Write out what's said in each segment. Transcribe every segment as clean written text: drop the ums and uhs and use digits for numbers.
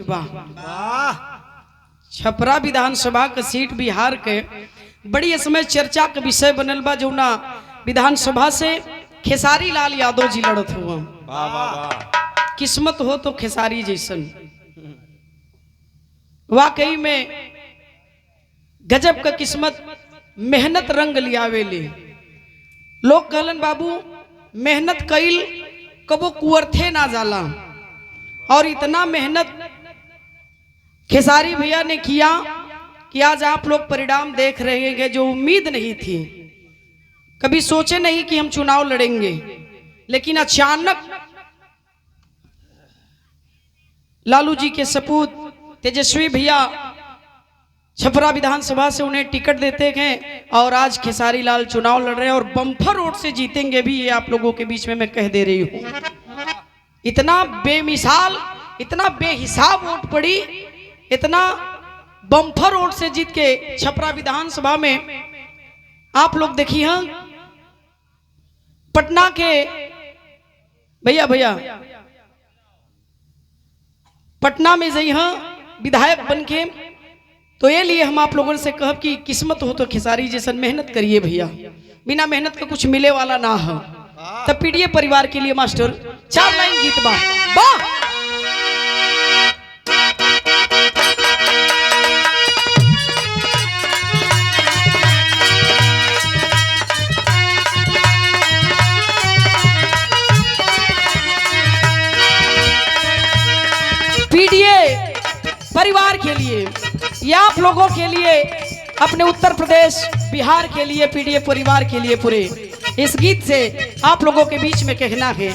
वाह, छपरा विधानसभा का सीट बिहार के बड़ी समय चर्चा का विषय बनल बा। जो ना विधानसभा से खेसारी लाल यादव जी लड़त हुआ। किस्मत हो तो खेसारी जैसन। वाकई में गजब का किस्मत, मेहनत रंग लियावेले। लोग कहलन बाबू मेहनत कईल कबो कुअर्थे ना जाला, और इतना मेहनत खेसारी भैया ने किया कि आज आप लोग परिणाम देख रहे हैं। जो उम्मीद नहीं थी, कभी सोचे नहीं कि हम चुनाव लड़ेंगे, लेकिन अचानक लालू जी के सपूत तेजस्वी भैया छपरा विधानसभा से उन्हें टिकट देते हैं और आज खेसारी लाल चुनाव लड़ रहे हैं और बम्पर वोट से जीतेंगे भी। ये आप लोगों के बीच में मैं कह दे रही हूं। इतना बेमिसाल, इतना बेहिसाब वोट पड़ी, इतना बम्पर वोट से जीत के छपरा विधानसभा में आप लोग देखिए। हाँ, पटना के भैया पटना में जई हाँ विधायक बन के, तो ये लिए हम आप लोगों से कहब कि किस्मत हो तो खेसारी जैसन मेहनत करिए भैया। बिना मेहनत का कुछ मिले वाला ना है। तब पीडीए परिवार के लिए मास्टर 4 लाइन गीत बा। वाह, पीडीए परिवार के लिए, या आप लोगों के लिए, अपने उत्तर प्रदेश बिहार के लिए, पीडीए परिवार के लिए पूरे इस गीत से आप लोगों के बीच में कहना है।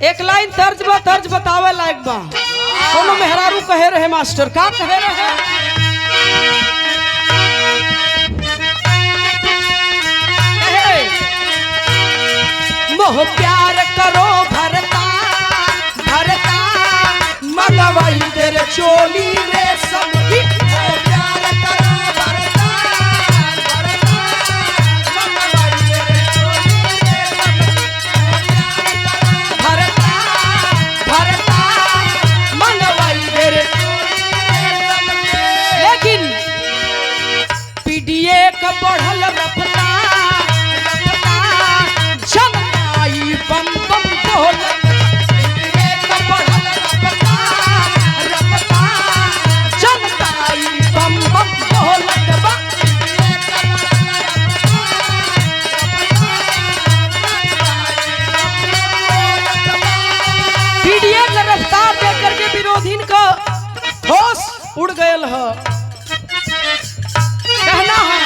एक लाइन तर्ज बतावे लायक बा। कोनो मेहरारू कहे रहे मास्टर, का कहे रहे? मोह प्यार करो भरता भरता, मगवाई तेरे चोली रे सबकी। मोह प्यार करो भरता भरता, मगवाई तेरे चोली रे सबकी। भरता भरता, मगवाई तेरे चोली रे सबकी। लेकिन पीडीए का बढ़ल रफ्ता बम बम बोल, का बढ़ल रफ्ता रफ्ता, जनताई बम बम बोलत बा। पीडीए का रफ्तार देकर के विरोधीन का होश उड़ गयल है। कहना है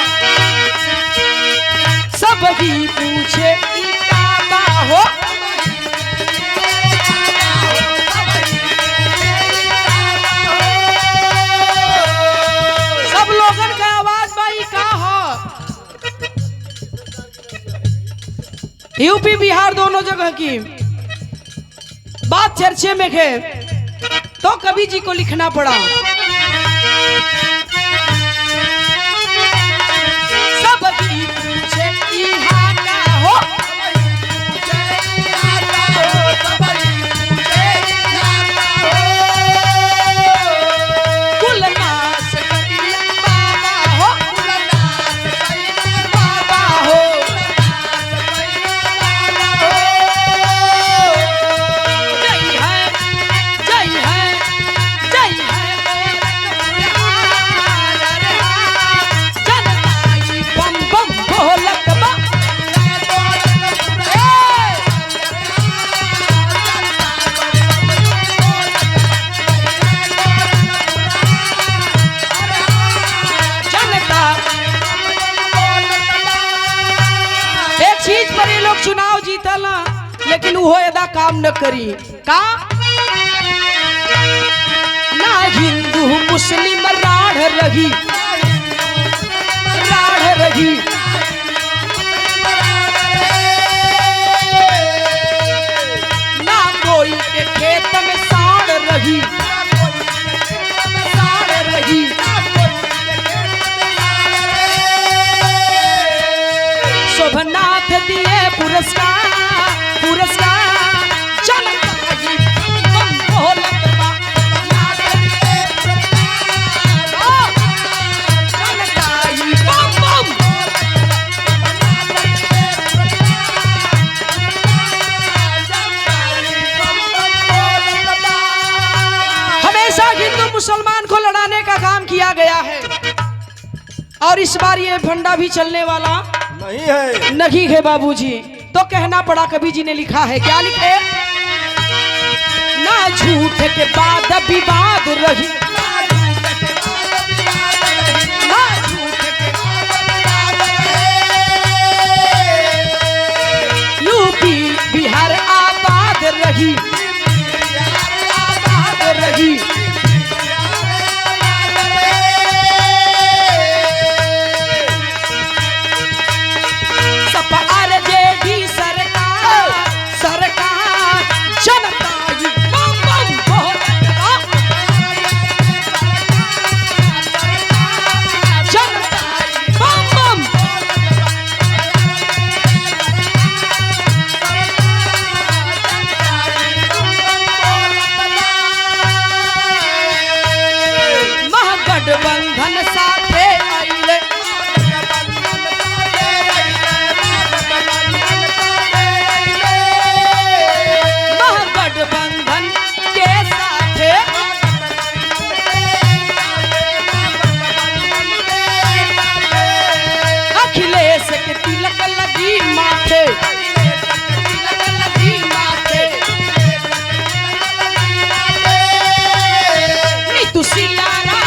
सब ही पूछे हो, सब लोगन का आवाज भाई का हो। यूपी बिहार दोनों जगह की बात चर्चे में है, तो कवि जी को लिखना पड़ा। सब की पूछे यहाँ का हो, चुनाव जीतला लेकिन वो एदा काम न करी का। ना हिंदू मुस्लिम राढ़ रही, राढ़ रही, ना कोई के खेत में साड़ रही, साड़ रही। पुरस्कार पुरस्कार जनता ही बम बोलत बा जनता ही बम बम हमेशा हिंदू मुसलमान को लड़ाने का काम किया गया है और इस बार ये फंडा भी चलने वाला नहीं है बाबूजी। तो कहना पड़ा, कवि जी ने लिखा है, क्या लिखे? ना झूठ के बाद विवाद रही, ना झूठ के यूपी बिहार आबाद रही, आबाद रही। गठबंधन साथे आइले, महागठबंधन के साथे अखिलेश के तिलक लगी माथे, तिलक लगी माथे। नीतू सियारा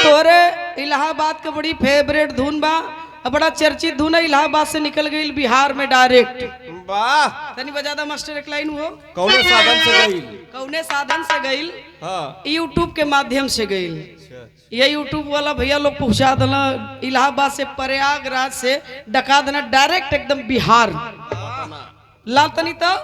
तोरे इलाहाबाद का बड़ी फेवरेट धुन बा, बड़ा चर्चित धुन है। इलाहाबाद से निकल गई बिहार में डायरेक्ट। वाह, तनी बजा दा मास्टर एक लाइन। वो कौने साधन से गई? कौने साधन से गई? हाँ, यूट्यूब के माध्यम से गई। ये यूट्यूब वाला भैया लोग पहुंचा देना इलाहाबाद से, प्रयागराज से डका देना डायरेक्ट एकदम बिहार। लाल तनी तो